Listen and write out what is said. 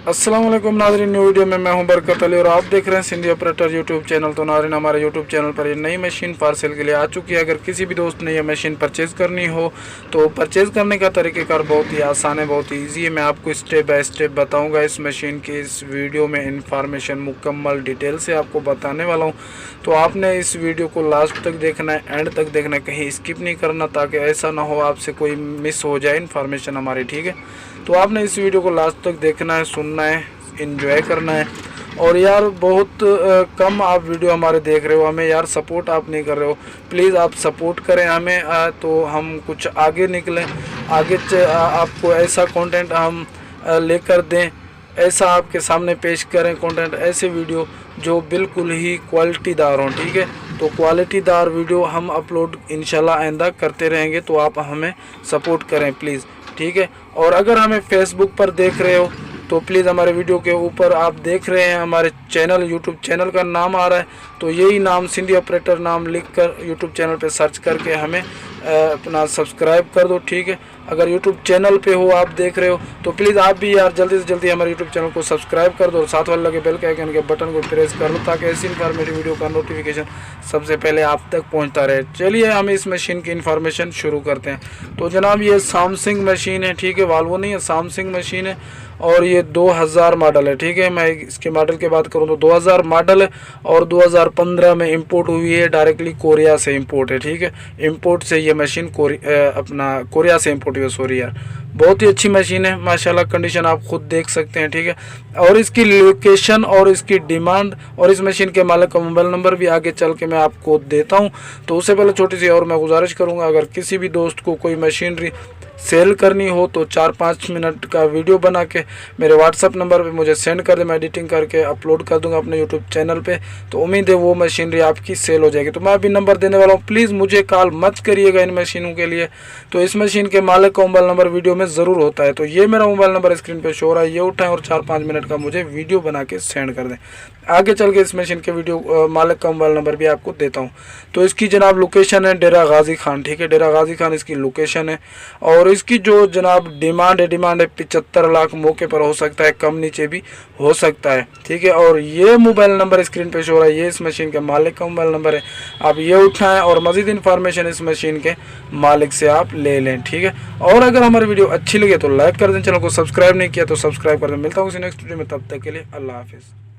अस्सलाम वालेकुम नाज़रीन, न्यू वीडियो में मैं हूं बरकत अली और आप देख रहे हैं सिंधी ऑपरेटर यूट्यूब चैनल। तो नाज़रीन, हमारे यूट्यूब चैनल पर ये नई मशीन पार्सल के लिए आ चुकी है। अगर किसी भी दोस्त ने यह मशीन परचेज़ करनी हो तो परचेज़ करने का तरीक़ेकार बहुत ही आसान है, बहुत ही ईजी है। मैं आपको स्टेप बाय स्टेप बताऊँगा। इस मशीन की इस वीडियो में इंफॉर्मेशन मुकम्मल डिटेल से आपको बताने वाला हूँ, तो आपने इस वीडियो को लास्ट तक देखना है, एंड तक देखना है, कहीं स्किप नहीं करना, ताकि ऐसा ना हो आपसे कोई मिस हो जाए इन्फॉर्मेशन हमारी। ठीक है, तो आपने इस वीडियो को लास्ट तक देखना है, सुनना है, एंजॉय करना है। और यार बहुत कम आप वीडियो हमारे देख रहे हो, हमें यार सपोर्ट आप नहीं कर रहे हो। प्लीज़ आप सपोर्ट करें हमें, तो हम कुछ आगे निकलें, आगे आपको ऐसा कंटेंट हम लेकर दें, ऐसा आपके सामने पेश करें कंटेंट, ऐसे वीडियो जो बिल्कुल ही क्वालिटीदार हों। ठीक है, तो क्वालिटीदार वीडियो हम अपलोड इंशाल्लाह आइंदा करते रहेंगे, तो आप हमें सपोर्ट करें प्लीज़। ठीक है, और अगर हमें फेसबुक पर देख रहे हो तो प्लीज़ हमारे वीडियो के ऊपर आप देख रहे हैं हमारे चैनल, यूट्यूब चैनल का नाम आ रहा है, तो यही नाम सिंधी ऑपरेटर नाम लिखकर यूट्यूब चैनल पे सर्च करके हमें अपना सब्सक्राइब कर दो। ठीक है, अगर यूट्यूब चैनल पे हो, आप देख रहे हो, तो प्लीज़ आप भी यार जल्दी से जल्दी हमारे यूट्यूब चैनल को सब्सक्राइब कर दो और साथ वाले लगे बेल के आइकन के बटन को प्रेस कर लो, ताकि ऐसी इन्फॉर्मेटिव वीडियो का नोटिफिकेशन सबसे पहले आप तक पहुंचता रहे। चलिए हम इस मशीन की इन्फॉर्मेशन शुरू करते हैं। तो जनाब ये सैमसंग मशीन है। ठीक है, वाल्वो नहीं है, सैमसंग मशीन है और ये 2000 मॉडल है। ठीक है, मैं इसके मॉडल की बात करूँ तो 2000 मॉडल है और 2015 में इंपोर्ट हुई है, डायरेक्टली कोरिया से इंपोर्ट है। ठीक है, इंपोर्ट से ये मशीन अपना कोरिया से इंपोर्ट हुई है। सॉरी यार, बहुत ही अच्छी मशीन है माशाल्लाह, कंडीशन आप खुद देख सकते हैं। ठीक है, और इसकी लोकेशन और इसकी डिमांड और इस मशीन के मालिक का मोबाइल नंबर भी आगे चल के मैं आपको देता हूं। तो उससे पहले छोटी सी और मैं गुजारिश करूंगा, अगर किसी भी दोस्त को कोई मशीनरी सेल करनी हो तो 4-5 मिनट का वीडियो बना के मेरे व्हाट्सअप नंबर पे मुझे सेंड कर दे, मैं एडिटिंग करके अपलोड कर दूंगा अपने यूट्यूब चैनल पे। तो उम्मीद है वो मशीनरी आपकी सेल हो जाएगी। तो मैं अभी नंबर देने वाला हूँ, प्लीज़ मुझे कॉल मत करिएगा इन मशीनों के लिए। तो इस मशीन के मालिक का मोबाइल नंबर वीडियो में ज़रूर होता है, तो ये मेरा मोबाइल नंबर स्क्रीन पर शो हो रहा है, ये उठाएँ और 4-5 मिनट का मुझे वीडियो बना के सेंड कर दें। आगे चल के इस मशीन के वीडियो मालिक का मोबाइल नंबर भी आपको देता हूँ। तो इसकी जनाब लोकेशन है डेरा गाजी खान। ठीक है, डेरा गाजी खान इसकी लोकेशन है और इसकी जो जनाब डिमांड है 75 लाख, मौके पर हो सकता है, कम नीचे भी हो सकता है। ठीक है, और ये मोबाइल नंबर स्क्रीन पे शो हो रहा है, ये इस मशीन के मालिक का मोबाइल नंबर है। आप ये उठाएं और मज़ीद इन्फॉर्मेशन इस मशीन के मालिक से आप ले लें। ठीक है, और अगर हमारी वीडियो अच्छी लगे तो लाइक कर दें, चैनल को सब्सक्राइब नहीं किया तो सब्सक्राइब कर दें। मिलता हूँ किसी नेक्स्ट वीडियो में, तब तक के लिए अल्लाह हाफिज़।